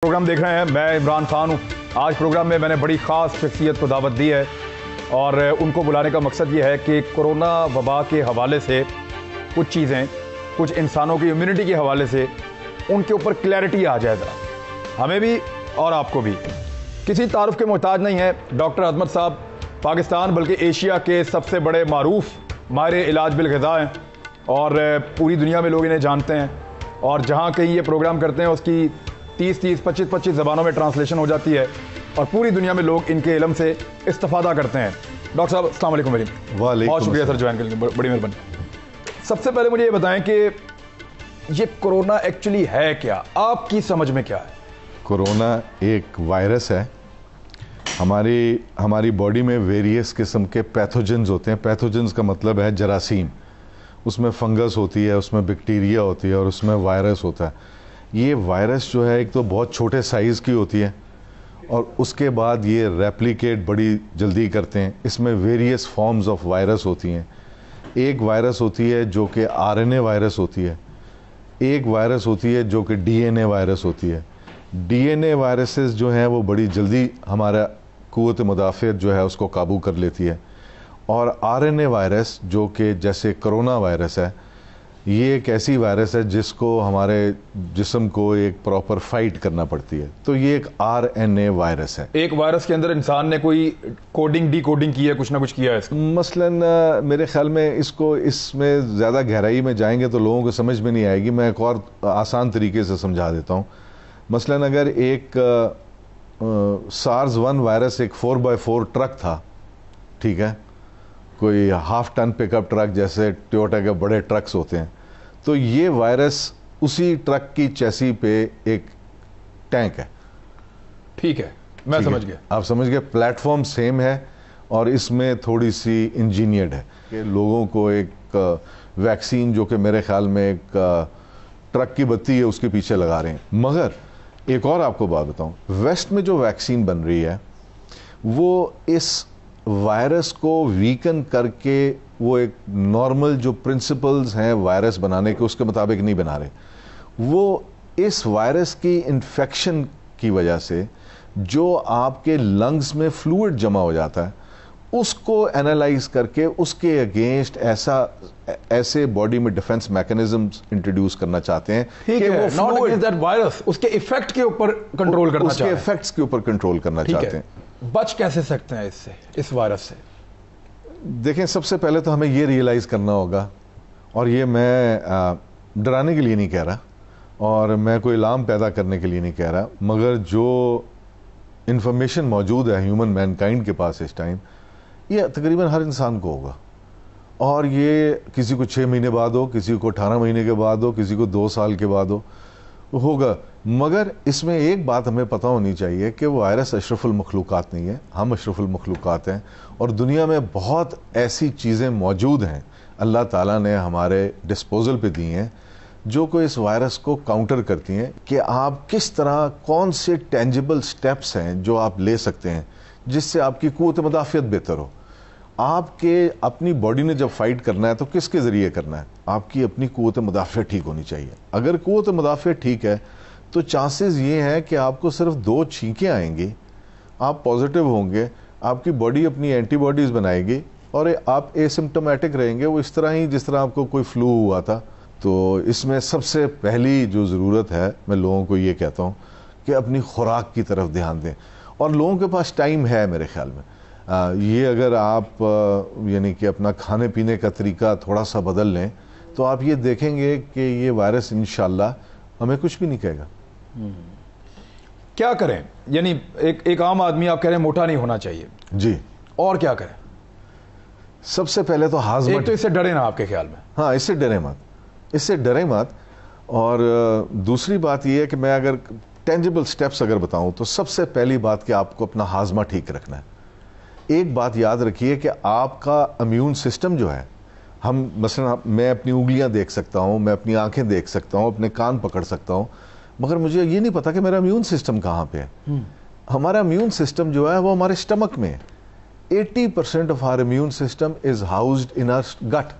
Programme دیکھ رہے ہیں، میں عمران خان ہوں۔ آج پروگرام میں نے بڑی خاص شخصیت کو دعوت دی ہے اور ان کو بلانے کا مقصد یہ ہے کہ کورونا وبا کے حوالے سے کچھ چیزیں، کچھ انسانوں کی امیونٹی کے حوالے سے ان کے اوپر کلیئرٹی آ جائے ذرا، ہمیں بھی اور آپ کو بھی۔ کسی تعارف کے محتاج نہیں ہے، ڈاکٹر عظمت صاحب پاکستان بلکہ ایشیا کے سب سے بڑے معروف ماہر علاج بالغذا ہیں اور پوری دنیا میں لوگ انہیں جانتے ہیں، اور جہاں کہیں یہ پروگرام کرتے ہیں اس کی 25 زبانوں میں ٹرانسلیشن ہو جاتی ہے اور پوری دنیا میں لوگ ان کے علم سے استفادہ کرتے ہیں۔ ڈاکٹر صاحب السلام علیکم۔ بہت شکریہ سر جوائن کرنے کے لیے، بڑی مہربانی۔ سب سے پہلے مجھے یہ بتائیں کہ یہ کورونا ایکچولی ہے کیا، آپ کی سمجھ میں کیا ہے؟ کورونا ایک وائرس ہے۔ ہماری باڈی میں ویریس قسم کے پیتھوجنز ہوتے ہیں۔ پیتھوجنز کا مطلب ہے جراثیم۔ اس میں فنگس ہوتی ہے، اس میں بیکٹیریا ہوتی ہے اور اس میں وائرس ہوتا ہے۔ یہ وائرس جو ہے ایک تو بہت چھوٹے سائز کی ہوتی ہے اور اس کے بعد یہ ریپلیکیٹ بڑی جلدی کرتے ہیں۔ اس میں ویریس فارمز آف وائرس ہوتی ہیں۔ ایک وائرس ہوتی ہے جو کہ RNA وائرس ہوتی ہے، ایک وائرس ہوتی ہے جو کہ DNA وائرس ہوتی ہے۔ DNA وائرسز جو ہیں وہ بڑی جلدی ہمارا قوت مدافعت جو ہے اس کو قابو کر لیتی ہے، اور RNA وائرس جو کہ جیسے کرونا وائرس ہے، یہ ایک ایسی وائرس ہے جس کو ہمارے جسم کو ایک پراپر فائٹ کرنا پڑتی ہے، تو یہ ایک RNA وائرس ہے۔ ایک وائرس کے اندر انسان نے کوئی کوڈنگ ڈی کوڈنگ کی ہے، کچھ نہ کچھ کیا ہے اس کو؟ مثلاً میرے خیال میں اس میں زیادہ گہرائی میں جائیں گے تو لوگوں کو سمجھ میں نہیں آئے گی۔ میں ایک اور آسان طریقے سے سمجھا دیتا ہوں۔ مثلاً اگر ایک SARS-1 وائرس ایک 4x4 ٹرک تھا، ٹھیک ہے، کوئی ½ ٹن پک اپ ٹرک جیسے ٹویوٹا کے بڑے ٹرکس ہوتے ہیں، تو یہ وائرس اسی ٹرک کی چیسی پہ ایک ٹینک ہے۔ ٹھیک ہے، میں سمجھ گیا۔ آپ سمجھ گئے، پلیٹ فارم سیم ہے اور اس میں تھوڑی سی انجینئرڈ ہے کہ لوگوں کو ایک ویکسین جو کہ میرے خیال میں ایک ٹرک کی بتی ہے اس کے پیچھے لگا رہے ہیں۔ مگر ایک اور آپ کو بات بتاؤں، ویسٹ میں جو ویکسین بن رہی ہے وہ اس وائرس کو ویکن کر کے وہ ایک نارمل جو پرنسپلز ہیں وائرس بنانے کے اس کے مطابق نہیں بنا رہے، وہ اس وائرس کی انفیکشن کی وجہ سے جو آپ کے لنگز میں فلوئڈ جمع ہو جاتا ہے اس کو اینالائز کر کے اس کے اگینسٹ ایسے باڈی میں ڈیفنس میکنزمز انٹروڈیوس کرنا چاہتے ہیں کہ وہ not against that virus، اس کے ایفیکٹ کے اوپر کنٹرول کرنا چاہتے ہیں، اس کے ایفیکٹس کے اوپر کنٹرول کرنا چاہتے ہیں۔ بچ کیسے سکتے ہیں اس سے، اس وائرس سے؟ دیکھیں، سب سے پہلے تو ہمیں یہ ریئلائز کرنا ہوگا، اور یہ میں ڈرانے کے لیے نہیں کہہ رہا اور میں کوئی الارم پیدا کرنے کے لیے نہیں کہہ رہا، مگر جو انفارمیشن موجود ہے ہیومن مین کائنڈ کے پاس اس ٹائم، یہ تقریباً ہر انسان کو ہوگا، اور یہ کسی کو 6 مہینے بعد ہو، کسی کو 18 مہینے کے بعد ہو، کسی کو 2 سال کے بعد ہوگا۔ مگر اس میں ایک بات ہمیں پتہ ہونی چاہیے کہ وہ وائرس اشرف المخلوقات نہیں ہے، ہم اشرف المخلوقات ہیں، اور دنیا میں بہت ایسی چیزیں موجود ہیں اللہ تعالیٰ نے ہمارے ڈسپوزل پہ دی ہیں جو کہ اس وائرس کو کاؤنٹر کرتی ہیں، کہ آپ کس طرح کون سے ٹینجیبل سٹیپس ہیں جو آپ لے سکتے ہیں جس سے آپ کی قوت مدافعت بہتر ہو۔ آپ کے اپنی باڈی نے جب فائٹ کرنا ہے تو کس کے ذریعے کرنا ہے؟ آپ کی اپنی قوت مدافعت ٹھیک ہونی چاہیے۔ اگر قوت مدافعت ٹھیک ہے تو چانسز یہ ہیں کہ آپ کو صرف 2 چھینکیں آئیں گی، آپ پازیٹیو ہوں گے، آپ کی باڈی اپنی اینٹی باڈیز بنائے گی اور آپ ایسمپٹومیٹک رہیں گے، وہ اس طرح ہی جس طرح آپ کو کوئی فلو ہوا تھا۔ تو اس میں سب سے پہلی جو ضرورت ہے، میں لوگوں کو یہ کہتا ہوں کہ اپنی خوراک کی طرف دھیان دیں، اور لوگوں کے پاس ٹائم ہے میرے خیال میں۔ یہ اگر آپ یعنی کہ اپنا کھانے پینے کا طریقہ تھوڑا سا بدل لیں تو آپ یہ دیکھیں گے کہ یہ وائرس انشاءاللہ ہمیں کچھ بھی نہیں کہے گا۔ کیا کریں؟ یعنی ایک عام آدمی آپ کہہ رہے ہیں موٹا نہیں ہونا چاہیے، جی، اور کیا کریں؟ سب سے پہلے تو ہاضمہ، ایک تو اس سے ڈرے نا آپ کے خیال میں؟ ہاں، اس سے ڈریں مت، اور دوسری بات یہ ہے کہ میں اگر ٹینجیبل سٹیپس اگر بتاؤں تو سب سے پہلی بات کہ آپ کو اپنا ہاضمہ ٹھیک رکھنا ہے۔ ایک بات یاد رکھیے کہ آپ کا امیون سسٹم جو ہے، ہم مثلا میں اپنی انگلیاں دیکھ سکتا ہوں، میں اپنی آنکھیں دیکھ سکتا ہوں، اپنے کان پکڑ سکتا ہوں، مگر مجھے یہ نہیں پتا کہ میرا امیون سسٹم کہاں پہ ہے۔ ہمارا امیون سسٹم جو ہے وہ ہمارے اسٹمک میں ہے۔ 80% of our immune system is housed in our gut.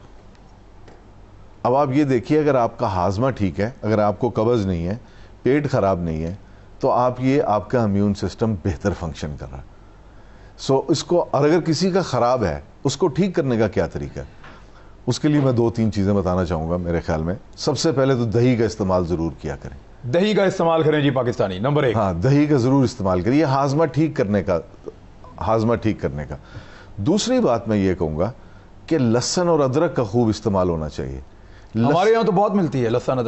اب آپ یہ دیکھیے، اگر آپ کا ہاضمہ ٹھیک ہے، اگر آپ کو قبض نہیں ہے، پیٹ خراب نہیں ہے، تو آپ کا امیون سسٹم بہتر فنکشن کر رہا ہے. سو اس کو، اور اگر کسی کا خراب ہے اس کو ٹھیک کرنے کا کیا طریقہ ہے؟ اس کے لیے میں 2-3 چیزیں بتانا چاہوں گا. میرے خیال میں سب سے پہلے تو دہی کا استعمال ضرور کیا کریں. دہی کا استعمال کریں جی پاکستانی، نمبر 1. ہاں، دہی کا ضرور استعمال کریے، ہاضمہ ٹھیک کرنے کا. دوسری بات میں یہ کہوں گا کہ لہسن اور ادرک کا خوب استعمال ہونا چاہیے. ہمارے یہاں تو بہت ملتی ہے لہسن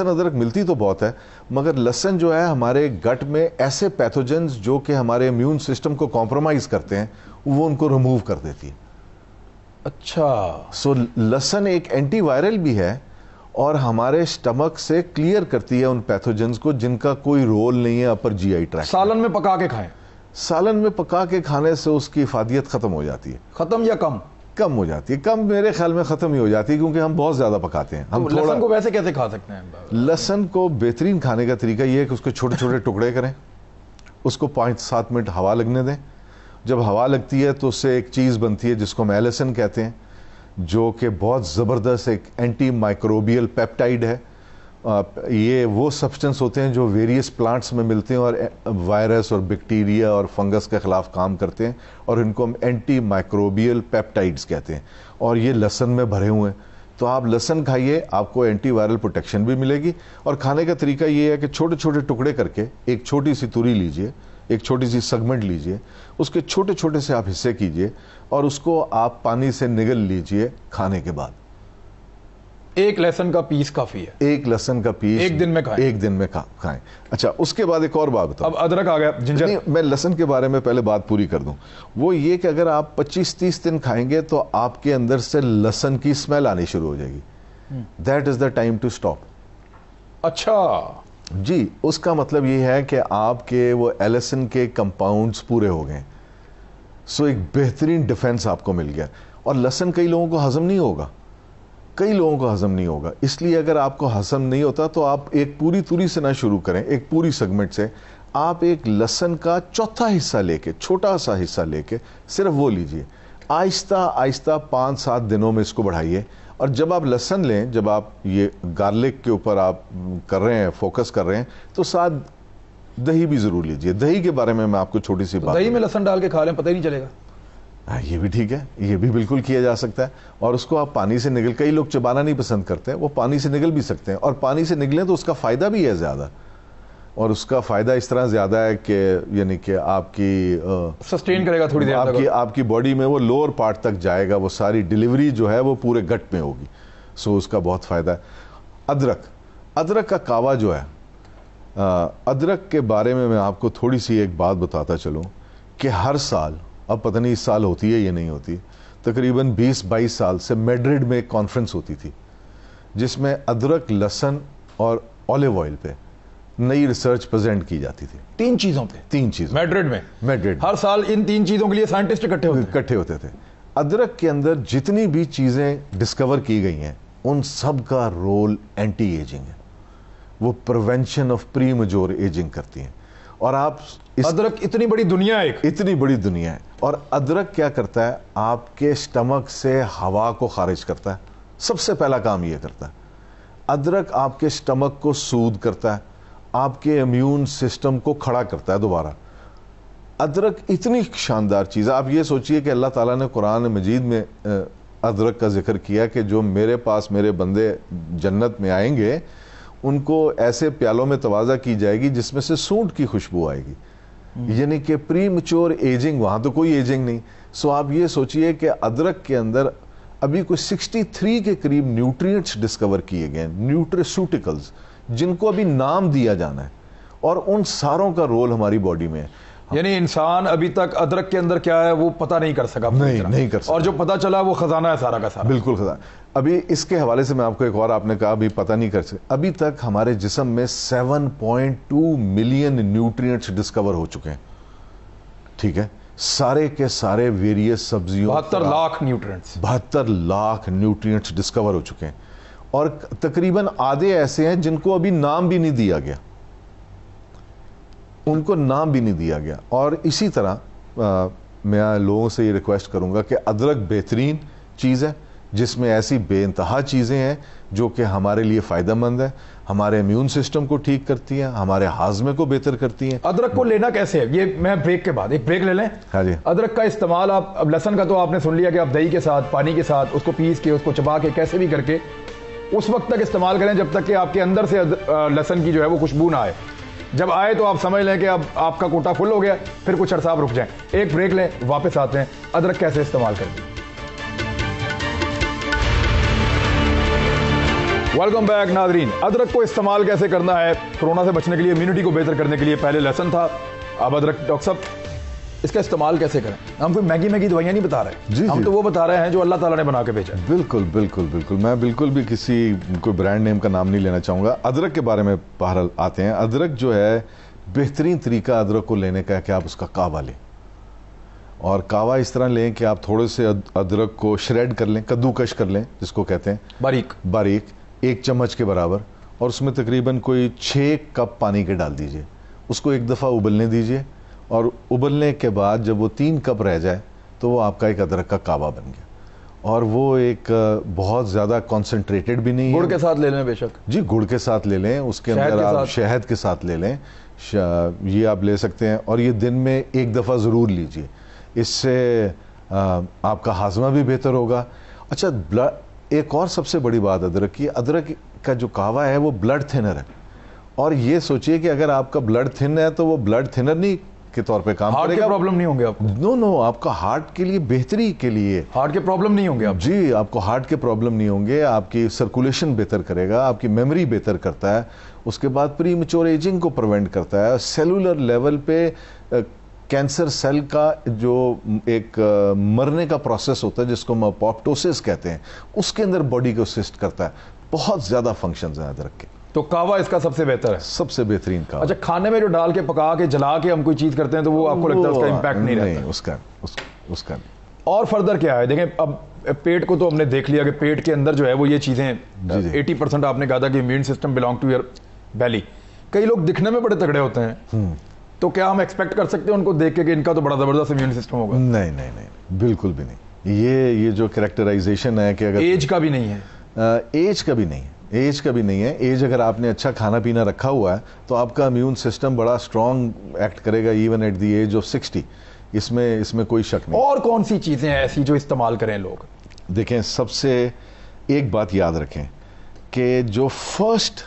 ادرک ملتی تو بہت ہے، مگر لہسن جو ہے ہمارے گٹ میں ایسے پیتھوجنز جو کہ ہمارے امیون سسٹم کو کمپرومائز کرتے ہیں وہ ان کو ریموو کر دیتی ہے. اچھا. سو لہسن ایک اینٹی وائرل بھی ہے اور ہمارے سٹمک سے کلیئر کرتی ہے ان پیتھوجنز کو جن کا کوئی رول نہیں ہے اپر جی آئی ٹریکٹ. سالن میں پکا کے کھائیں. سالن میں پکا کے کھانے سے اس کی افادیت ختم ہو جاتی ہے. ختم یا کم ہو جاتی ہے. کم میرے خیال میں ختم ہی ہو جاتی ہے کیونکہ ہم بہت زیادہ پکاتے ہیں. ہم لہسن کو ویسے کیسے کھا سکتے ہیں؟ لہسن کو بہترین کھانے کا طریقہ یہ ہے کہ اس کو چھوٹے چھوٹے ٹکڑے کریں، اس کو 5-7 منٹ ہوا لگنے دیں. جب ہوا لگتی ہے تو اس سے ایک چیز بنتی ہے جس کو میلیسن کہتے ہیں، جو کہ بہت زبردست ایک اینٹی مائکروبیل پیپٹائڈ ہے. یہ وہ سبسٹنس ہوتے ہیں جو ویریس پلانٹس میں ملتے ہیں اور وائرس اور بیکٹیریا اور فنگس کے خلاف کام کرتے ہیں، اور ان کو ہم اینٹی مائکروبیل پیپٹائڈز کہتے ہیں، اور یہ لہسن میں بھرے ہوئے ہیں. تو آپ لہسن کھائیے، آپ کو اینٹی وائرل پروٹیکشن بھی ملے گی. اور کھانے کا طریقہ یہ ہے کہ چھوٹے چھوٹے ٹکڑے کر کے ایک چھوٹی سی توری لیجئے، ایک چھوٹی سی سیگمنٹ لیجئے، اس کے چھوٹے چھوٹے سے آپ حصے کیجئے اور اس کو آپ پانی سے نگل لیجئے کھانے کے بعد. ایک لہسن کا پیس کافی ہے. ایک لہسن کا پیس ایک دن میں کھائیں. اچھا، اس کے بعد ایک اور بات بتاؤں. اب ادرک آ گیا، جنجر. میں لہسن کے بارے میں پہلے بات پوری کر دوں. وہ یہ کہ اگر آپ 25-30 دن کھائیں گے تو آپ کے اندر سے لہسن کی اسمیل آنی شروع ہو جائے گی. That is the time to stop. اچھا جی، اس کا مطلب یہ ہے کہ آپ کے وہ ایلسن کے کمپاؤنڈز پورے ہو گئے. سو ایک بہترین ڈیفنس آپ کو مل گیا. اور لہسن کئی لوگوں کو ہضم نہیں ہوگا، اس لیے اگر آپ کو ہضم نہیں ہوتا تو آپ ایک پوری توری سے نہ شروع کریں، ایک پوری سیگمنٹ سے. آپ ایک لہسن کا چوتھا حصہ لے کے، چھوٹا سا حصہ لے کے صرف وہ لیجئے. آہستہ آہستہ 5-7 دنوں میں اس کو بڑھائیے. اور جب آپ لہسن لیں، جب آپ یہ گارلک کے اوپر آپ کر رہے ہیں، فوکس کر رہے ہیں، تو ساتھ دہی بھی ضرور لیجئے. دہی کے بارے میں آپ کو چھوٹی سی بات. دہی میں لہسن ڈال کے کھا لیں، پتہ ہی نہیں چلے گا. یہ بھی ٹھیک ہے، یہ بھی بالکل کیا جا سکتا ہے. اور اس کو آپ پانی سے نگل، کئی لوگ چبانا نہیں پسند کرتے ہیں، وہ پانی سے نگل بھی سکتے ہیں. اور پانی سے نگلیں تو اس کا فائدہ بھی ہے زیادہ. اور اس کا فائدہ اس طرح زیادہ ہے کہ یعنی کہ آپ کی سسٹین کرے گا تھوڑی دیر تک، آپ کی باڈی میں وہ لوور پارٹ تک جائے گا، وہ ساری ڈیلیوری جو ہے وہ پورے گٹ میں ہوگی. سو اس کا بہت فائدہ ہے. ادرک کا کعوہ جو ہے، ادرک کے بارے میں آپ کو تھوڑی سی ایک بات بتاتا چلوں کہ ہر سال، اب پتہ نہیں اس سال ہوتی ہے یا نہیں ہوتی، تقریباً 20-22 سال سے میڈرڈ میں ایک کانفرنس ہوتی تھی جس میں ادرک، لہسن اور اولیو آئل پہ نئی ریسرچ پریزنٹ کی جاتی تھی. 3 چیزوں میڈرڈ میں ہر سال ان 3 چیزوں کے لیے سائنٹسٹ اکٹھے ہوتے تھے. ادرک کے اندر جتنی بھی چیزیں ڈسکور کی گئی ہیں ان سب کا رول اینٹی ایجنگ ہے. وہ prevention of premature ageing کرتی ہیں. اور آپ ادرک اتنی بڑی دنیا ہے. اور ادرک کیا کرتا ہے؟ آپ کے سٹمک سے ہوا کو خارج کرتا ہے. سب سے پہلا کام یہ کرتا ہے. ادرک آپ کے سٹمک کو سود کرتا ہے، آپ کے امیون سسٹم کو کھڑا کرتا ہے دوبارہ. ادرک اتنی شاندار چیز ہے. آپ یہ سوچئے کہ اللہ تعالیٰ نے قرآن مجید میں ادرک کا ذکر کیا کہ جو میرے پاس میرے بندے جنت میں آئیں گے ان کو ایسے پیالوں میں توازہ کی جائے گی جس میں سے سونٹ کی خوشبو آئے گی. یعنی کہ پری میچور ایجنگ، وہاں تو کوئی ایجنگ نہیں. سو آپ یہ سوچئے کہ ادرک کے اندر ابھی کوئی 63 کے قریب نیوٹرینٹس ڈسکور کیے گئے ہیں، نیوٹریسوٹیکلز، جن کو ابھی نام دیا جانا ہے. اور ان ساروں کا رول ہماری باڈی میں ہے. یعنی انسان ابھی تک ادرک کے اندر کیا ہے وہ پتہ نہیں کر سکا. نہیں کر سکا. اور جو پتہ چلا وہ خزانہ ہے سارا کا سارا. بالکل خزانہ. ابھی اس کے حوالے سے میں آپ کو ایک اور، آپ نے کہا ابھی پتہ نہیں کر سکے. ابھی تک ہمارے جسم میں 7.2 ملین نیوٹرینٹس ڈسکور ہو چکے ہیں. ٹھیک ہے، سارے کے سارے ویریس سبزیوں، 72 لاکھ نیوٹرینٹس ڈسکور ہو چکے ہیں. اور تقریباً آدھے ایسے ہیں جن کو ابھی نام بھی نہیں دیا گیا، ان کو نام بھی نہیں دیا گیا. اور اسی طرح میں لوگوں سے یہ ریکویسٹ کروں گا کہ ادرک بہترین چیز ہے جس میں ایسی بے انتہا چیزیں ہیں جو کہ ہمارے لیے فائدہ مند ہے، ہمارے امیون سسٹم کو ٹھیک کرتی ہیں، ہمارے ہاضمے کو بہتر کرتی ہیں۔ ادرک کو لینا کیسے ہے؟ یہ میں بریک کے بعد ایک بریک لے لیں۔ ہاں جی۔ ادرک کا استعمال آپ اب لہسن کا تو آپ نے سن لیا کہ آپ دہی کے ساتھ، پانی کے ساتھ اس کو پیس کے، اس کو چبا کے، کیسے بھی کر کے اس وقت تک استعمال کریں جب تک کہ آپ کے اندر سے لہسن کی جو ہے وہ خوشبو نہ آئے۔ جب آئے تو آپ سمجھ لیں کہ اب آپ کا کوٹا فل ہو گیا، پھر کچھ عرصہ آپ رک جائیں۔ ایک بریک لیں، واپس آتے ہیں ادرک کیسے استعمال کریں۔ ویلکم بیک ناظرین۔ ادرک کو استعمال کیسے کرنا ہے کورونا سے بچنے کے لیے، امیونٹی کو بہتر کرنے کے لیے؟ پہلے لہسن تھا، اب ادرک۔ ڈاکٹر صاحب اس کا استعمال کیسے کریں؟ ہم کوئی مہنگی دوائیاں نہیں بتا رہے، ہم تو وہ بتا رہے ہیں جو اللہ تعالیٰ نے بنا کے بھیجا۔ بالکل بالکل بالکل، میں بالکل بھی کسی کوئی برانڈ نیم کا نام نہیں لینا چاہوں گا۔ ادرک کے بارے میں بہرحال آتے ہیں۔ ادرک جو ہے، بہترین طریقہ ادرک کو لینے کا ہے کہ آپ اس کا کعوہ لیں، اور کعوہ اس طرح لیں کہ آپ تھوڑے سے ادرک کو شریڈ کر لیں، کدوکش کر لیں جس کو کہتے ہیں، باریک 1 چمچ کے برابر، اور اس میں تقریباً کوئی 6 کپ پانی کے ڈال دیجئے۔ اس کو ایک دفعہ ابلنے دیجئے، اور ابلنے کے بعد جب وہ 3 کپ رہ جائے تو وہ آپ کا ایک ادرک کا کعوہ بن گیا، اور وہ ایک بہت زیادہ کانسنٹریٹڈ بھی نہیں ہے۔ گڑ کے ساتھ لے لیں بے شک، جی گڑ کے ساتھ لے لیں، اس کے اندر آپ شہد کے ساتھ لے لیں، یہ آپ لے سکتے ہیں، اور یہ دن میں 1 دفعہ ضرور لیجئے۔ اس سے آپ کا ہاضمہ بھی بہتر ہوگا۔ اچھا، ایک اور سب سے بڑی بات ادرک کی، ادرک کا جو کعوہ ہے وہ بلڈ تھنر ہے، اور یہ سوچئے کہ اگر آپ کا بلڈ تھن ہے تو وہ بلڈ تھنر نہیں کے طور پہ کام کرے گا۔ ہارٹ کے پرابلم نہیں ہوں گے آپ کو؟ نو، آپ کا ہارٹ کے لیے بہتری کے لیے۔ ہارٹ کے پرابلم نہیں ہوں گے آپ؟ جی، آپ کو ہارٹ کے پرابلم نہیں ہوں گے، آپ کی سرکولیشن بہتر کرے گا، آپ کی میموری بہتر کرتا ہے، اس کے بعد پری میچور ایجنگ کو پریونٹ کرتا ہے، سیلولر لیول پہ کینسر سیل کا جو ایک مرنے کا پروسیس ہوتا ہے جس کو ہم اپوپٹوسس کہتے ہیں، اس کے اندر باڈی کو اسسٹ کرتا ہے۔ بہت زیادہ فنکشنز ہیں ادرک کے۔ تو کعوہ اس کا سب سے بہتر ہے، سب سے بہترین کعوہ۔ اچھا، کھانے میں جو ڈال کے پکا کے جلا کے ہم کوئی چیز کرتے ہیں تو وہ آپ کو لگتا ہے اس کا امپیکٹ نہیں رہتا؟ اس کا اور فردر کیا ہے؟ دیکھیں، اب پیٹ کو تو ہم نے دیکھ لیا کہ پیٹ کے اندر جو ہے وہ یہ چیزیں 80% آپ نے کہا تھا کہ immune system belong to your belly. کئی لوگ دکھنے میں بڑے تگڑے ہوتے ہیں، تو کیا ہم ایکسپیکٹ کر سکتے ہیں ان کو دیکھ کے کہ ان کا تو بڑا زبردست امیون سسٹم ہوگا؟ نہیں، بالکل بھی نہیں۔ یہ جو کریکٹرائزیشن ہے کہ اگر ایج کا بھی نہیں ہے، ایج کا بھی نہیں ہے۔ ایج اگر آپ نے اچھا کھانا پینا رکھا ہوا ہے تو آپ کا امیون سسٹم بڑا اسٹرانگ ایکٹ کرے گا even at the age of 60۔ اس میں کوئی شک نہیں۔ اور کون سی چیزیں ایسی جو استعمال کریں لوگ؟ دیکھیں، سب سے ایک بات یاد رکھیں کہ جو فرسٹ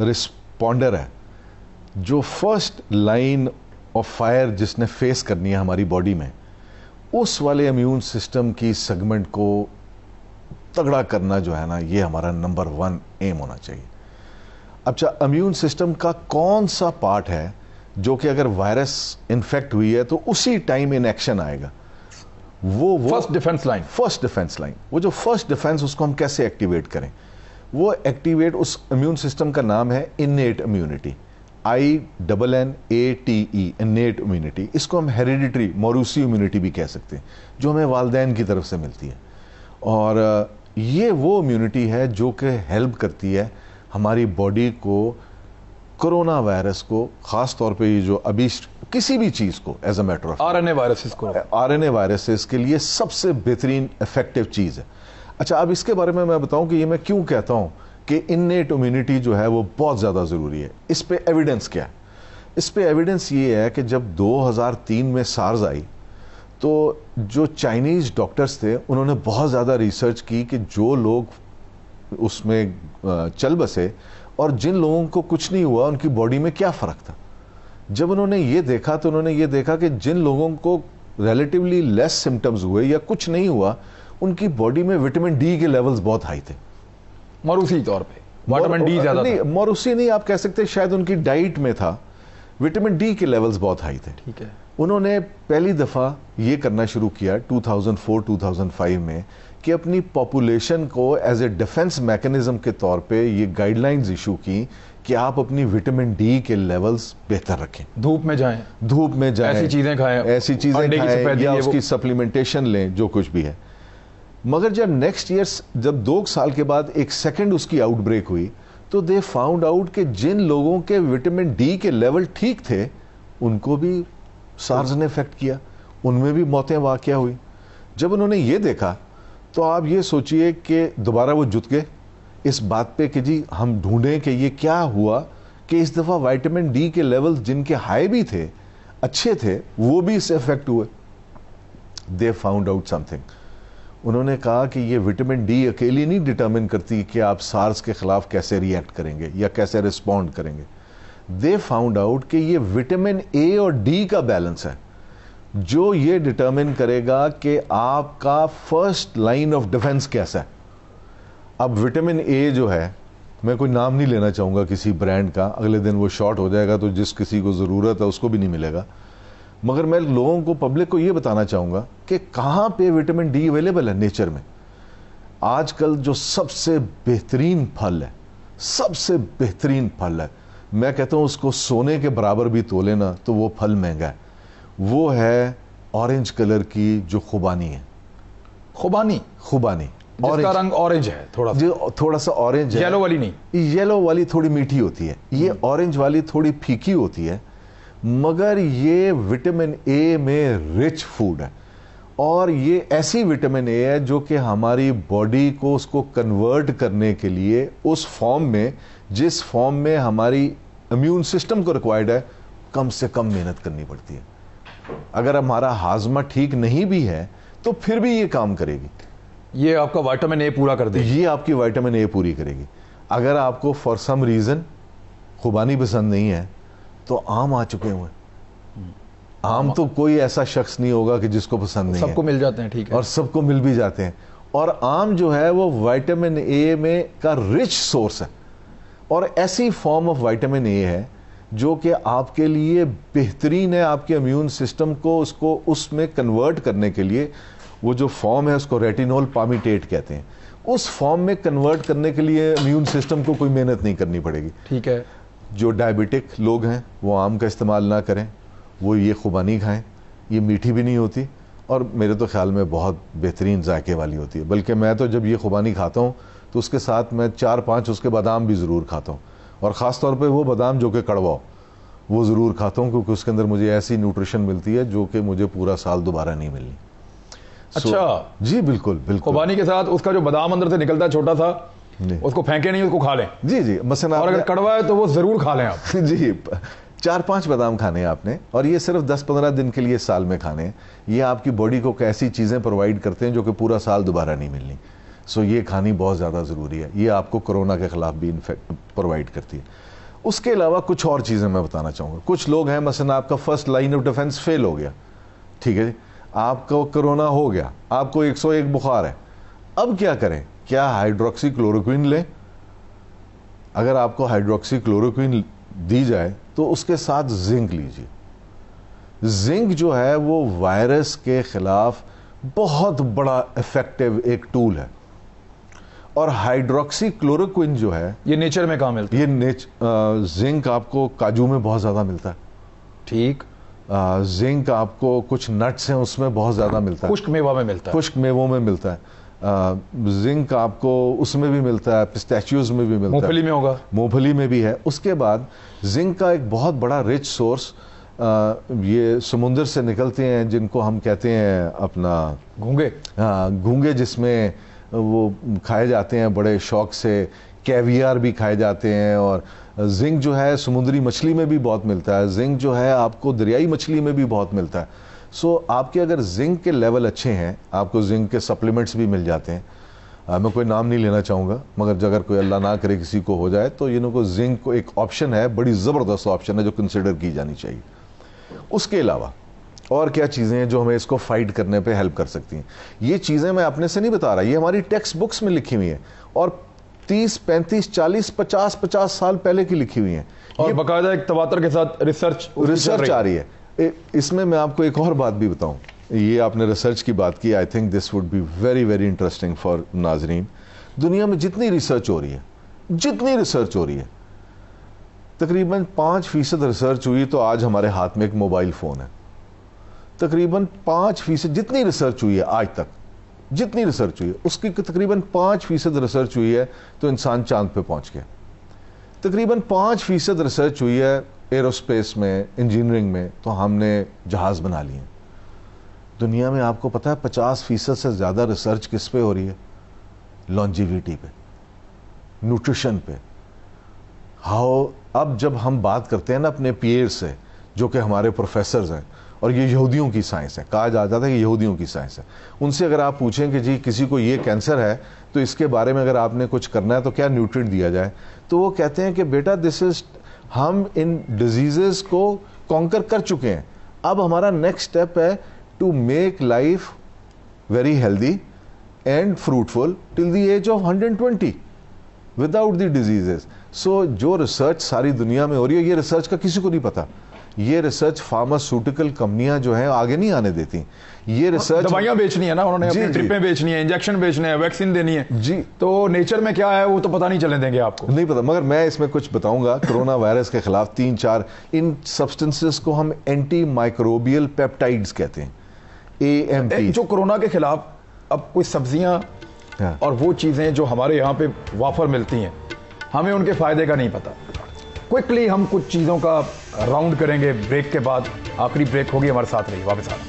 رسپونڈر ہے، جو فرسٹ لائن آف فائر جس نے فیس کرنی ہے ہماری باڈی میں، اس والے امیون سسٹم کی سیگمنٹ کو تگڑا کرنا جو ہے نا، یہ ہمارا نمبر 1 ایم ہونا چاہیے۔ اچھا، امیون سسٹم کا کون سا پارٹ ہے جو کہ اگر وائرس انفیکٹ ہوئی ہے تو اسی ٹائم ان ایکشن آئے گا؟ وہ فرسٹ ڈیفنس لائن، وہ جو فرسٹ ڈیفنس، اس کو ہم کیسے ایکٹیویٹ کریں؟ وہ ایکٹیویٹ، اس امیون سسٹم کا نام ہے innate immunity, INNATE، innate immunity. اس کو ہم ہیریڈیٹری موروثی امیونٹی بھی کہہ سکتے ہیں، جو ہمیں والدین کی طرف سے ملتی ہے، اور یہ وہ امیونٹی ہے جو کہ ہیلپ کرتی ہے ہماری باڈی کو کرونا وائرس کو، خاص طور پہ یہ جو ابھی کسی بھی چیز کو as a matter of RNA viruses کے لیے سب سے بہترین افیکٹو چیز ہے۔ اچھا، اب اس کے بارے میں بتاؤں کہ یہ میں کیوں کہتا ہوں کہ انیٹ امیونٹی جو ہے وہ بہت زیادہ ضروری ہے۔ اس پہ ایویڈنس کیا ہے؟ اس پہ ایویڈنس یہ ہے کہ جب 2003 میں سارز آئی تو جو چائنیز ڈاکٹرز تھے انہوں نے بہت زیادہ ریسرچ کی کہ جو لوگ اس میں چل بسے اور جن لوگوں کو کچھ نہیں ہوا ان کی باڈی میں کیا فرق تھا۔ جب انہوں نے یہ دیکھا تو انہوں نے یہ دیکھا کہ جن لوگوں کو ریلیٹیولی لیس سمٹمز ہوئے یا کچھ نہیں ہوا، ان کی باڈی میں وٹامن ڈی کے لیولز بہت ہائی تھے۔ موروثی طور پہ وٹامن ڈی زیادہ نہیں، موروثی نہیں، آپ کہہ سکتے شاید ان کی ڈائٹ میں تھا، وٹامن ڈی کے لیولز بہت ہائی تھے۔ ٹھیک ہے، انہوں نے پہلی دفعہ یہ کرنا شروع کیا 2004-2005 میں کہ اپنی پاپولیشن کو ایز اے ڈیفنس میکنزم کے طور پہ یہ گائیڈ لائنز ایشو کی کہ آپ اپنی وٹامن ڈی کے لیولز بہتر رکھیں، دھوپ میں جائیں، ایسی چیزیں کھائیں یا اس کی سپلیمنٹیشن لیں، جو کچھ بھی ہے۔ مگر جب نیکسٹ ایئر، جب 2 سال کے بعد ایک سیکنڈ اس کی آؤٹ بریک ہوئی تو دے فاؤنڈ آؤٹ کہ جن لوگوں کے وٹامن ڈی کے لیول ٹھیک تھے ان کو بھی سارز نے افیکٹ کیا، ان میں بھی موتیں واقع ہوئی۔ جب انہوں نے یہ دیکھا تو آپ یہ سوچئے کہ دوبارہ وہ جت گئے اس بات پہ کہ جی ہم ڈھونڈیں کہ یہ کیا ہوا کہ اس دفعہ وائٹامن ڈی کے لیول جن کے ہائی بھی تھے اچھے تھے وہ بھی اس سے افیکٹ ہوئے. دے فاؤنڈ آؤٹ سم تھنگ. انہوں نے کہا کہ یہ وٹامن ڈی اکیلی نہیں ڈٹرمن کرتی کہ آپ سارس کے خلاف کیسے ری ایکٹ کریں گے یا کیسے رسپونڈ کریں گے. دے فاؤنڈ آؤٹ کہ یہ وٹامن اے اور ڈی کا بیلنس ہے جو یہ ڈٹرمن کرے گا کہ آپ کا فرسٹ لائن آف ڈیفنس کیسا ہے. اب وٹامن اے جو ہے, میں کوئی نام نہیں لینا چاہوں گا کسی برانڈ کا, اگلے دن وہ شارٹ ہو جائے گا تو جس کسی کو ضرورت ہے اس کو بھی نہیں ملے گا, مگر میں لوگوں کو, پبلک کو یہ بتانا چاہوں گا کہ کہاں پہ وٹامن ڈی اویلیبل ہے نیچر میں. آج کل جو سب سے بہترین پھل ہے, سب سے بہترین پھل ہے, میں کہتا ہوں اس کو سونے کے برابر بھی تولے نا تو وہ پھل مہنگا ہے, وہ ہے اورنج کلر کی جو خوبانی ہے. خوبانی جس کا رنگ اورنج ہے, تھوڑا سا اورنج ہے, یلو والی نہیں, یلو والی تھوڑی میٹھی ہوتی ہے, یہ اورنج والی تھوڑی پھیکی ہوتی ہے, مگر یہ وٹامن اے میں رچ فوڈ ہے. اور یہ ایسی وٹامن اے ہے جو کہ ہماری باڈی کو اس کو کنورٹ کرنے کے لیے اس فارم میں, جس فارم میں ہماری امیون سسٹم کو ریکوائرڈ ہے, کم سے کم محنت کرنی پڑتی ہے. اگر ہمارا ہاضمہ ٹھیک نہیں بھی ہے تو پھر بھی یہ کام کرے گی. یہ آپ کا وائٹامن اے پورا کر دے گی, یہ آپ کی وائٹامن اے پوری کرے گی. اگر آپ کو فار سم ریزن خوبانی پسند نہیں ہے تو آم آ چکے ہوئے. آم تو کوئی ایسا شخص نہیں ہوگا کہ جس کو پسند نہیں ہے, سب کو مل جاتے ہیں, ٹھیک ہے, اور سب کو مل بھی جاتے ہیں. اور آم جو ہے وہ وائٹامن اے میں کا رچ سورس ہے, اور ایسی فارم آف وائٹامن اے ہے جو کہ آپ کے لیے بہترین ہے. آپ کے امیون سسٹم کو اس میں کنورٹ کرنے کے لیے, وہ جو فارم ہے اس کو ریٹینول پامیٹیٹ کہتے ہیں, اس فارم میں کنورٹ کرنے کے لیے امیون سسٹم کو کوئی محنت نہیں کرنی پڑے گی. ٹھیک ہے. جو ڈائبٹک لوگ ہیں وہ آم کا استعمال نہ کریں, وہ یہ خوبانی کھائیں. یہ میٹھی بھی نہیں ہوتی اور میرے تو خیال میں بہت بہترین ذائقے والی ہوتی ہے. بلکہ میں تو جب یہ خوبانی کھاتا ہوں تو اس کے ساتھ میں 4-5 اس کے بادام بھی ضرور کھاتا ہوں, اور خاص طور پہ وہ بادام جو کہ کڑوا ہو وہ ضرور کھاتا ہوں, کیونکہ اس کے اندر مجھے ایسی نیوٹریشن ملتی ہے جو کہ مجھے پورا سال دوبارہ نہیں ملنی. اچھا جی بالکل بالکل. خوبانی کے ساتھ اس کا جو بادام اندر سے نکلتا ہے چھوٹا سا, اس کو پھینکے نہیں, اس کو کھا لیں. جی مثلا, اور اگر کڑوا ہے تو وہ ضرور کھا لیں آپ. جی 4-5 بادام کھانے ہیں آپ نے, اور یہ صرف 10-15 دن کے لیے سال میں کھانے ہیں. یہ آپ کی باڈی کو ایسی چیزیں پرووائڈ کرتے ہیں جو کہ پورا سال دوبارہ نہیں ملنی. سو یہ کھانی بہت زیادہ ضروری ہے. یہ آپ کو کورونا کے خلاف بھی پرووائڈ کرتی ہے. اس کے علاوہ کچھ اور چیزیں میں بتانا چاہوں گا. کچھ لوگ ہیں, مثلا آپ کا فرسٹ لائن آف ڈیفنس فیل ہو گیا, ٹھیک ہے جی, آپ کو کرونا ہو گیا, آپ کو 101 بخار ہے, اب کیا کریں؟ کیا ہائیڈروکسی کلوروکوئن لیں؟ اگر آپ کو ہائیڈروکسی کلوروکوئن دی جائے تو اس کے ساتھ زنک لیجیے. زنک جو ہے وہ وائرس کے خلاف بہت بڑا افیکٹو ایک ٹول ہے, اور ہائیڈروکسی کلوروکوئن جو ہے یہ نیچر میں کہاں ملتا ہے؟ یہ زنک آپ کو کاجو میں بہت زیادہ ملتا ہے. ٹھیک. زنک آپ کو کچھ نٹس ہیں اس میں بہت زیادہ ملتا ہے, خشک میوہ میں ملتا ہے, خشک میووں میں ملتا ہے. زنک آپ کو اس میں بھی ملتا ہے, پسٹیچیوز میں بھی ملتا ہے, مونگ پھلی میں ہوگا, مونگ پھلی میں بھی ہے. اس کے بعد زنک کا ایک بہت بڑا رچ سورس یہ سمندر سے نکلتے ہیں جن کو ہم کہتے ہیں اپنا گھونگے, گھونگے, جس میں وہ کھائے جاتے ہیں بڑے شوق سے. کیویار بھی کھائے جاتے ہیں, اور زنک جو ہے سمندری مچھلی میں بھی بہت ملتا ہے. زنک جو ہے آپ کو دریائی مچھلی میں بھی بہت ملتا ہے. سو آپ کے اگر زنک کے لیول اچھے ہیں, آپ کو زنک کے سپلیمنٹس بھی مل جاتے ہیں. میں کوئی نام نہیں لینا چاہوں گا, مگر اگر کوئی اللہ نہ کرے کسی کو ہو جائے تو کو زنک کو ایک آپشن ہے, بڑی زبردست آپشن ہے جو کنسیڈر کی جانی چاہیے. اس کے علاوہ اور کیا چیزیں ہیں جو ہمیں اس کو فائٹ کرنے پہ ہیلپ کر سکتی ہیں؟ یہ چیزیں میں اپنے سے نہیں بتا رہا, یہ ہماری ٹیکسٹ بکس میں لکھی ہوئی ہیں, اور 30-35-40-50 سال پہلے کی لکھی ہوئی ہیں, اور باقاعدہ ایک تواتر کے ساتھ ریسرچ آ رہی ہے. اس میں آپ کو ایک اور بات بھی بتاؤں. یہ آپ نے ریسرچ کی بات کی, I think this would be very very interesting for ناظرین. دنیا میں جتنی ریسرچ ہو رہی ہے تقریباً 5% ریسرچ ہوئی تو آج ہمارے ہاتھ میں ایک موبائل فون ہے. تقریباً 5% جتنی ریسرچ ہوئی ہے آج تک, جتنی ریسرچ ہوئی ہے اس کی تقریباً 5% ریسرچ ہوئی ہے تو انسان چاند پہ پہنچ گیا. تقریباً 5% ریسرچ ہوئی ہے ایروسپیس میں, انجینئرنگ میں, تو ہم نے جہاز بنا لیے. دنیا میں آپ کو پتا ہے 50% سے زیادہ ریسرچ کس پہ ہو رہی ہے؟ لانجیویٹی پہ، نیوٹریشن پہ. اب جب ہم بات کرتے ہیں نا اپنے پیئر سے جو کہ ہمارے پروفیسرز ہیں، اور یہ یہودیوں کی سائنس ہے، کہا جاتا ہے کہ یہودیوں کی سائنس ہے، ان سے اگر آپ پوچھیں کہ جی کسی کو یہ کینسر ہے تو اس کے بارے میں اگر آپ نے کچھ کرنا ہے تو کیا نیوٹرینٹ دیا جائے، تو وہ کہتے ہیں کہ بیٹا ہم ان ڈیزیزز کو کانکر کر چکے ہیں، اب ہمارا نیکسٹ اسٹیپ ہے to make life very healthy and fruitful till the age of 120 without the diseases. So جو ریسرچ ساری دنیا میں ہو رہی ہے، یہ ریسرچ کا کسی کو نہیں پتا. یہ ریسرچ فارماسیوٹیکل کمپنیاں جو ہیں آگے نہیں آنے دیتی. یہ ریسرچ دوائیاں بیچنی ہے نا انہوں نے، اپنی ٹرپیں بیچنی ہے، انجیکشن بیچنے ہیں، ویکسین دینی ہے جی. تو نیچر میں کیا ہے وہ تو پتہ نہیں چلنے دیں گے آپ کو، نہیں پتا. مگر میں اس میں کچھ بتاؤں گا. کرونا وائرس کے خلاف 3-4 ان سبسٹنسز کو ہم اینٹی مائکروبیل پیپٹائڈز کہتے ہیں، AMP. جو کرونا کے خلاف اب کوئی سبزیاں اور وہ چیزیں جو ہمارے یہاں پہ وافر ملتی ہیں، ہمیں ان کے فائدے کا نہیں پتا. کوئکلی ہم کچھ چیزوں کا راؤنڈ کریں گے بریک کے بعد. آخری بریک ہوگی، ہمارے ساتھ رہیے. واپس آنا.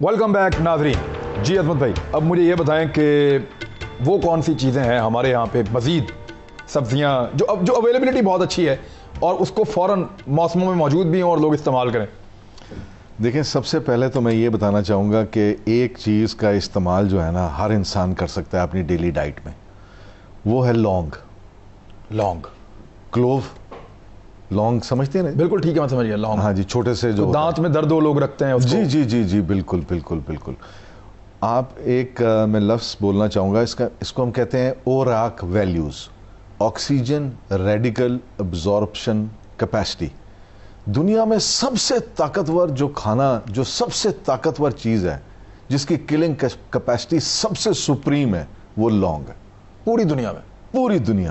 ویلکم بیک ناظرین. جی عظمت بھائی، اب مجھے یہ بتائیں کہ وہ کون سی چیزیں ہیں ہمارے یہاں پہ مزید سبزیاں جو اویلیبلٹی بہت اچھی ہے اور اس کو فوراً موسموں میں موجود بھی ہیں اور لوگ استعمال کریں. دیکھیں، سب سے پہلے تو میں یہ بتانا چاہوں گا کہ ایک چیز کا استعمال جو ہے نا ہر انسان کر سکتا ہے اپنی ڈیلی ڈائٹ میں، وہ ہے لونگ. کلوو لونگ سمجھتے ہیں نا؟ بالکل ٹھیک ہے، میں سمجھ گیا. لونگ، ہاں جی، چھوٹے سے جو دانت میں درد وہ لوگ رکھتے ہیں اس کو. جی جی جی جی بالکل بالکل بالکل. آپ ایک میں لفظ بولنا چاہوں گا، اس کو ہم کہتے ہیں ORAC values, oxygen radical absorption capacity. دنیا میں سب سے طاقتور جو کھانا، جو سب سے طاقتور چیز ہے جس کی کلنگ کیپیسٹی سب سے سپریم ہے، وہ لونگ ہے. پوری دنیا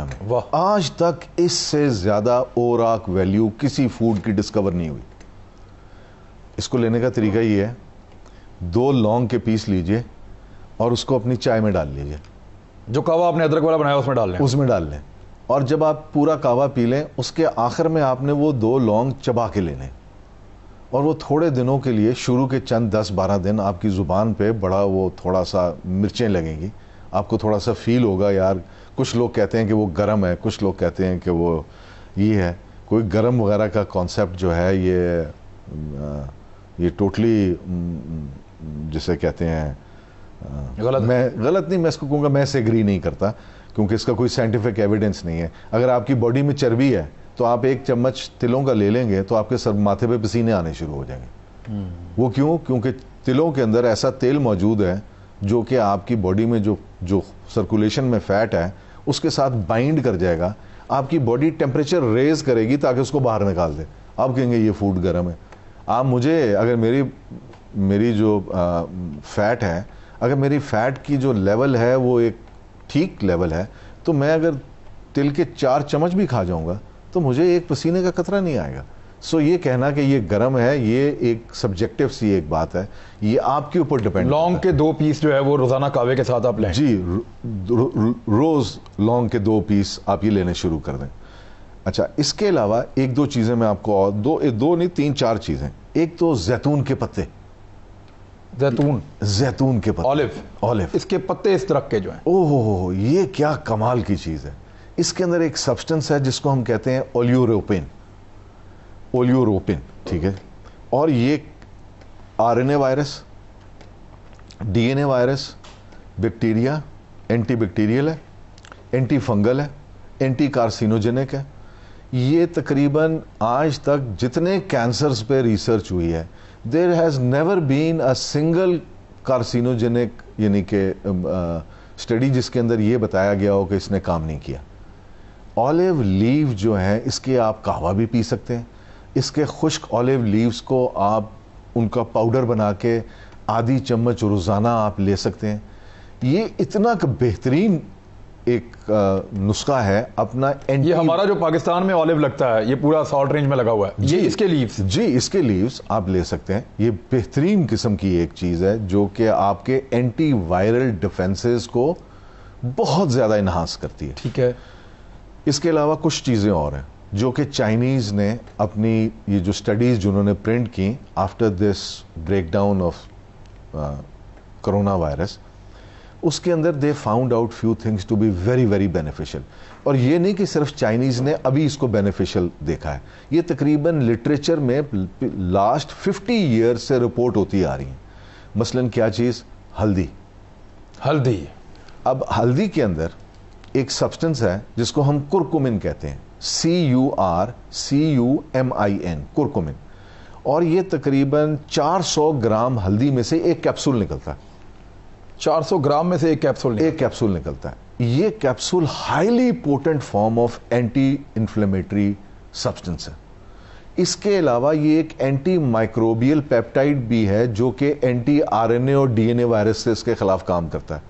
میں واہ، آج تک اس سے زیادہ اوراک ویلیو کسی فوڈ کی ڈسکور نہیں ہوئی. اس کو لینے کا طریقہ یہ ہے، 2 لونگ کے پیس لیجئے اور اس کو اپنی چائے میں ڈال لیجئے. جو کہوا آپ نے ادرک والا بنایا اس میں ڈال لیں. اور جب آپ پورا کہوا پی لیں، اس کے آخر میں آپ نے وہ 2 لونگ چبا کے لینے، اور وہ تھوڑے دنوں کے لیے، شروع کے چند 10-12 دن آپ کی زبان پہ بڑا وہ تھوڑا سا مرچیں لگیں گی، آپ کو تھوڑا سا فیل ہوگا یار. کچھ لوگ کہتے ہیں کہ وہ گرم ہے، کچھ لوگ کہتے ہیں کہ وہ یہ ہے. کوئی گرم وغیرہ کا کانسیپٹ جو ہے یہ ٹوٹلی جسے کہتے ہیں غلط نہیں، میں اس کو کہوں گا میں اس سے ایگری نہیں کرتا، کیونکہ اس کا کوئی سائنٹیفک ایویڈنس نہیں ہے. اگر آپ کی باڈی میں چربی ہے تو آپ 1 چمچ تلوں کا لے لیں گے تو آپ کے سر ماتھے پہ پسینے آنے شروع ہو جائیں گے. وہ کیوں؟ کیونکہ تلوں کے اندر ایسا تیل موجود ہے جو کہ آپ کی باڈی میں جو سرکولیشن میں فیٹ ہے اس کے ساتھ بائنڈ کر جائے گا. آپ کی باڈی ٹیمپریچر ریز کرے گی تاکہ اس کو باہر نکال دے. آپ کہیں گے یہ فوڈ گرم ہے. آپ مجھے اگر میری جو فیٹ ہے، اگر میری فیٹ کی جو لیول ہے وہ ایک ٹھیک لیول ہے، تو میں اگر تل کے 4 چمچ بھی کھا جاؤں گا تو مجھے ایک پسینے کا قطرہ نہیں آئے گا. سو یہ کہنا کہ یہ گرم ہے، یہ ایک سبجیکٹیو سی ایک بات ہے، یہ آپ کے اوپر ڈیپینڈ. لونگ کے 2 پیس جو ہے وہ روزانہ کہوے کے ساتھ آپ لیں. جی، روز لونگ کے 2 پیس آپ یہ لینے شروع کر دیں. اچھا، اس کے علاوہ 1-2 چیزیں میں آپ کو اور 2 نہیں 3-4 چیزیں. ایک تو زیتون کے پتے، زیتون کے پتے، اولیو، اس کے پتے اس درخت کے جو ہیں، اوہ یہ کیا کمال کی چیز ہے. اس کے اندر ایک سبسٹنس ہے جس کو ہم کہتے ہیں اولیوروپین، ٹھیک ہے. اور یہ RNA virus, DNA virus, bacteria, anti bacterial ہے، اینٹی فنگل ہے، اینٹی کارسینوجینک ہے. یہ تقریباً آج تک جتنے کینسرز پہ ریسرچ ہوئی ہے، there has never been a single carcinogenic یعنی کہ اسٹڈی جس کے اندر یہ بتایا گیا ہو کہ اس نے کام نہیں کیا. اولیو لیو جو ہیں، اس کے آپ قہوہ بھی پی سکتے ہیں. اس کے خشک اولیو لیوز کو آپ ان کا پاؤڈر بنا کے آدھی چمچ روزانہ آپ لے سکتے ہیں. یہ اتنا بہترین ایک نسخہ ہے اپنا. یہ ہمارا جو پاکستان میں اولیو لگتا ہے یہ پورا سالٹ رینج میں لگا ہوا ہے. یہ اس کے لیوز، جی اس کے لیوز آپ لے سکتے ہیں. یہ بہترین قسم کی ایک چیز ہے جو کہ آپ کے اینٹی وائرل ڈیفنسز کو بہت زیادہ انہانس کرتی ہے. ٹھیک ہے. اس کے علاوہ کچھ چیزیں اور ہیں. جو کہ چائنیز نے اپنی یہ جو اسٹڈیز جنہوں نے پرنٹ کی after this breakdown of corona virus, اس کے اندر they found out few things to be very very beneficial. اور یہ نہیں کہ صرف چائنیز نے ابھی اس کو بینیفیشل دیکھا ہے، یہ تقریباً لٹریچر میں لاسٹ 50 ایئر سے رپورٹ ہوتی آ رہی ہیں. مثلاً کیا چیز؟ ہلدی. اب ہلدی کے اندر ایک سبسٹنس ہے جس کو ہم کرکومن کہتے ہیں، CURCUMIN، کرکومن. اور یہ تقریباً 400 گرام ہلدی میں سے ایک کیپسول نکلتا ہے. 400 گرام میں سے ایک کیپسول نکلتا ہے. یہ capsule highly potent form of anti inflammatory substance ہے. اس کے علاوہ یہ ایک اینٹی مائکروبیل پیپٹائڈ بھی ہے جو کہ اینٹی RNA اور DNA وائرس کے خلاف کام کرتا ہے.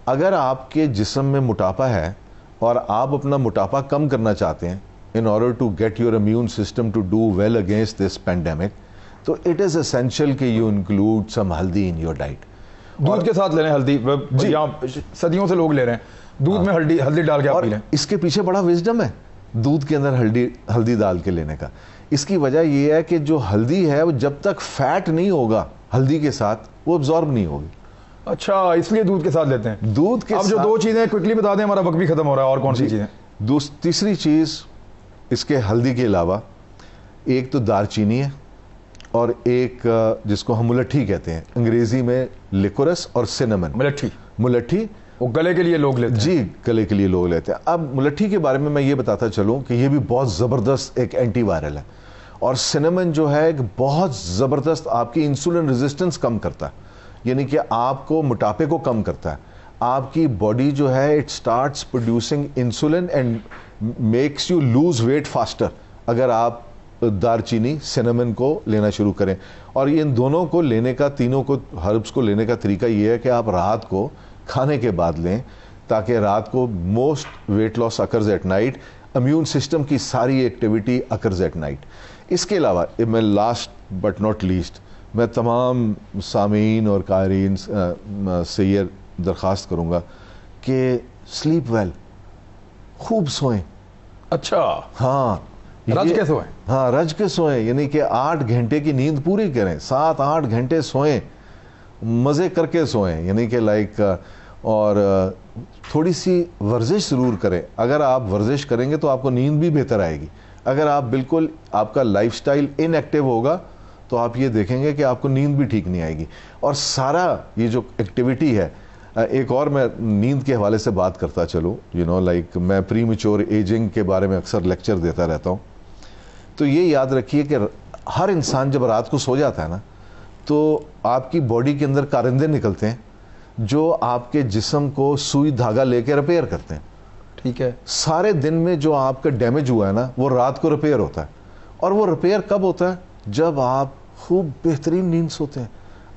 اگر آپ کے جسم میں موٹاپا ہے اور آپ اپنا موٹاپا کم کرنا چاہتے ہیں in order to get your immune system to do well against this pandemic, تو it is essential کہ you include some ہلدی in your diet. دودھ کے ساتھ لے رہے ہیں ہلدی، یہاں صدیوں سے لوگ لے رہے ہیں دودھ میں ہلدی ڈال کے آپ پی لیں. اس کے پیچھے بڑا وزڈم ہے دودھ کے اندر ہلدی ڈال کے لینے کا. اس کی وجہ یہ ہے کہ جو ہلدی ہے وہ جب تک فیٹ نہیں ہوگا ہلدی کے ساتھ وہ ابزارب نہیں ہوگی. اچھا، اس لیے دودھ کے ساتھ لیتے ہیں. دودھ کے اب جو 2 چیزیں کوئکلی بتا دیں، ہمارا وقت بھی ختم ہو رہا ہے. اور کون سی چیزیں؟ تیسری چیز اس کے ہلدی کے علاوہ ایک تو دار چینی ہے اور ایک جس کو ہم ملٹھی کہتے ہیں انگریزی میں، لیکورس اور سینمن. ملٹھی وہ گلے کے لیے لوگ لیتے ہیں. جی، گلے کے لیے لوگ لیتے ہیں. اب ملٹھی کے بارے میں یہ بتاتا چلوں کہ یہ بھی بہت زبردست ایک اینٹی وائرل ہے. اور سینمن جو ہے ایک بہت زبردست آپ کی انسولن ریزسٹنس کم کرتا ہے، یعنی کہ آپ کو موٹاپے کو کم کرتا ہے. آپ کی باڈی جو ہے it starts producing insulin and makes you lose weight faster اگر آپ دار چینی سینمن کو لینا شروع کریں. اور ان دونوں کو لینے کا، تینوں کو ہربس کو لینے کا طریقہ یہ ہے کہ آپ رات کو کھانے کے بعد لیں تاکہ رات کو most weight loss occurs at night, immune system کی ساری ایکٹیویٹی اکرز ایٹ نائٹ. اس کے علاوہ میں لاسٹ بٹ ناٹ لیسٹ میں تمام سامعین اور قارئین سے یہ درخواست کروں گا کہ سلیپ ویل، خوب سوئیں. اچھا، ہاں، رج کے سوئیں. ہاں، رج کے سوئیں، یعنی کہ 8 گھنٹے کی نیند پوری کریں، 7-8 گھنٹے سوئیں، مزے کر کے سوئیں، یعنی کہ لائک اور تھوڑی سی ورزش ضرور کریں. اگر آپ ورزش کریں گے تو آپ کو نیند بھی بہتر آئے گی. اگر آپ بالکل آپ کا لائف سٹائل ان ایکٹیو ہوگا تو آپ یہ دیکھیں گے کہ آپ کو نیند بھی ٹھیک نہیں آئے گی. اور سارا یہ جو ایکٹیویٹی ہے، ایک اور میں نیند کے حوالے سے بات کرتا چلوں، لائک میں پری میچور ایجنگ کے بارے میں اکثر لیکچر دیتا رہتا ہوں. تو یہ یاد رکھیے کہ ہر انسان جب رات کو سو جاتا ہے نا تو آپ کی باڈی کے اندر کارندے نکلتے ہیں جو آپ کے جسم کو سوئی دھاگا لے کے ریپیئر کرتے ہیں. ٹھیک ہے. سارے دن میں جو آپ کا ڈیمیج ہوا ہے نا وہ رات کو ریپیئر ہوتا ہے. اور وہ ریپیئر کب ہوتا ہے؟ جب آپ خوب بہترین نیند سوتے ہیں.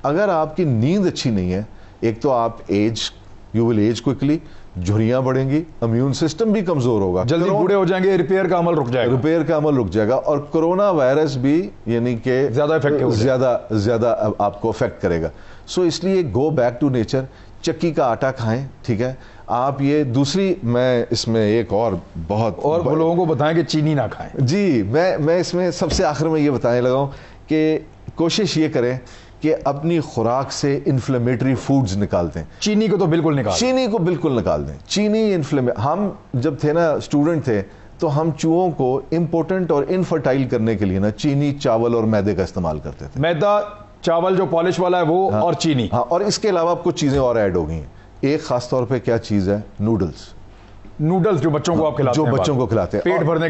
اگر آپ کی نیند اچھی نہیں ہے، ایک تو آپ یو ول ایج کوئکلی، جھریاں بڑھیں گی، امیون سسٹم بھی کمزور ہوگا، جلدی بوڑھے ہو جائیں گے، ریپیئر کا عمل رک جائے گا. اور کرونا وائرس بھی یعنی کہ زیادہ آپ کو افیکٹ کرے گا. سو اس لیے گو بیک ٹو نیچر، چکی کا آٹا کھائیں. ٹھیک ہے. آپ یہ دوسری، میں اس میں ایک اور بہت اور لوگوں کو بتائیں کہ چینی نہ کھائیں. جی، میں اس میں سب سے آخر میں یہ بتانے لگا ہوں کہ کوشش یہ کریں کہ اپنی خوراک سے انفلیمیٹری فوڈز نکال دیں. چینی کو تو بالکل نکال دیں. چینی ہم جب تھے نا اسٹوڈنٹ تھے تو ہم چوہوں کو امپورٹنٹ اور انفرٹائل کرنے کے لیے نا چینی، چاول اور میدے کا استعمال کرتے تھے. میدا، چاول جو پالش والا ہے وہ، اور چینی. ہاں، اور اس کے علاوہ کچھ چیزیں اور ایڈ ہو گئی ہیں. ایک خاص طور پہ کیا چیز ہے؟ نوڈلز جو بچوں کو آپ کھلاتے ہیں پیٹ بھرنے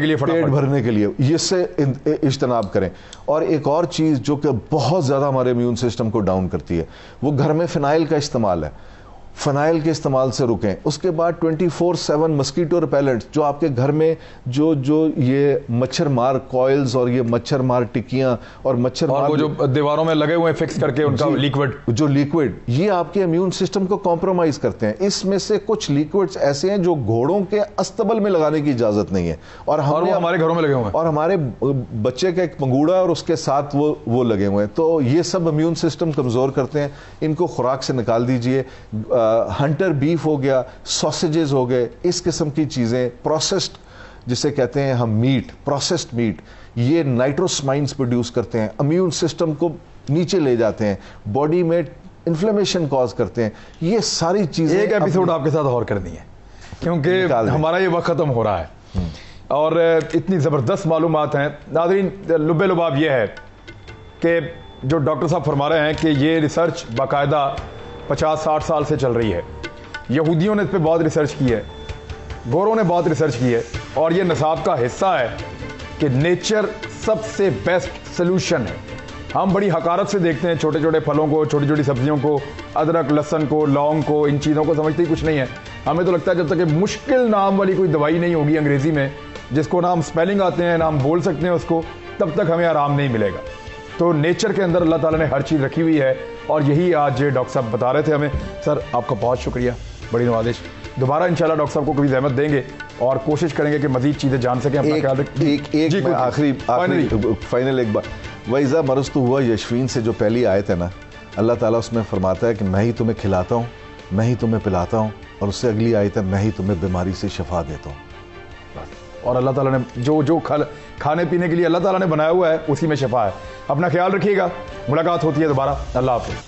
کے لیے اس سے اجتناب کریں. اور ایک اور چیز جو کہ بہت زیادہ ہمارے امیون سسٹم کو ڈاؤن کرتی ہے، وہ گھر میں فنائل کا استعمال ہے. فنائل کے استعمال سے رکیں. اس کے بعد 24/7 مسکیٹو ریپیلنٹ جو آپ کے گھر میں جو یہ مچھر مار کوئلز اور یہ مچھر مار ٹکیاں اور مچھر مار جو دیواروں میں لگے ہوئے فکس کر کے ان کا لیکوڈ یہ آپ کے امیون سسٹم کو کمپرومائز کرتے ہیں. اس میں سے کچھ لیکوڈز ایسے ہیں جو گھوڑوں کے استبل میں لگانے کی اجازت نہیں ہے، اور ہمارے گھروں میں لگے ہوئے ہیں، اور ہمارے بچے کا ایک پنگوڑا اور اس کے ساتھ وہ لگے ہوئے ہیں. تو یہ سب امیون سسٹم کمزور کرتے ہیں. ان کو خوراک سے نکال دیجئے. ہنٹر بیف ہو گیا، سوسیجز ہو گئے، اس قسم کی چیزیں، پروسیسڈ جسے کہتے ہیں ہم میٹ، پروسیسڈ میٹ، یہ نائٹروسمائنز پروڈیوس کرتے ہیں، امیون سسٹم کو نیچے لے جاتے ہیں، باڈی میں انفلیمیشن کاز کرتے ہیں. یہ ساری چیزیں ایک ایپیسوڈ آپ کے ساتھ اور کرنی ہے کیونکہ ہمارا یہ وقت ختم ہو رہا ہے اور اتنی زبردست معلومات ہیں. ناظرین، لب لباب یہ ہے کہ جو ڈاکٹر صاحب فرما رہے ہیں کہ یہ ریسرچ باقاعدہ 50-60 سال سے چل رہی ہے. یہودیوں نے اس پہ بہت ریسرچ کی ہے، گوروں نے بہت ریسرچ کی ہے، اور یہ نصاب کا حصہ ہے کہ نیچر سب سے بیسٹ سلوشن ہے. ہم بڑی حقارت سے دیکھتے ہیں چھوٹے چھوٹے پھلوں کو، چھوٹی چھوٹی سبزیوں کو، ادرک لہسن کو، لونگ کو، ان چیزوں کو سمجھتے ہی کچھ نہیں ہے. ہمیں تو لگتا ہے جب تک کہ مشکل نام والی کوئی دوائی نہیں ہوگی انگریزی میں جس کو نہ ہم اسپیلنگ آتے ہیں نہ ہم بول سکتے ہیں اس کو، تب تک ہمیں آرام نہیں ملے گا. تو نیچر کے اندر اللہ تعالیٰ نے ہر چیز رکھی ہوئی ہے، اور یہی آج ڈاکٹر صاحب بتا رہے تھے ہمیں. سر آپ کا بہت شکریہ، بڑی نوازش. دوبارہ انشاءاللہ ڈاکٹر صاحب کو کبھی زحمت دیں گے اور کوشش کریں گے کہ مزید چیزیں جان سکیں. اپنا خیال رکھیں. آخری فائنل ایک بات، وَإِذَا مَرِضْتُ هُوَ یشفین سے جو پہلی آیت ہے نا، اللہ تعالیٰ اس میں فرماتا ہے کہ میں ہی تمہیں کھلاتا ہوں، میں ہی تمہیں پلاتا ہوں، اور اس سے اگلی آیت ہے میں ہی تمہیں بیماری سے شفا دیتا ہوں. اور اللہ تعالیٰ نے جو کھانے پینے کے لیے اللہ تعالیٰ نے بنایا ہوا ہے اسی میں شفا ہے. اپنا خیال رکھیے گا، ملاقات ہوتی ہے دوبارہ. اللہ حافظ.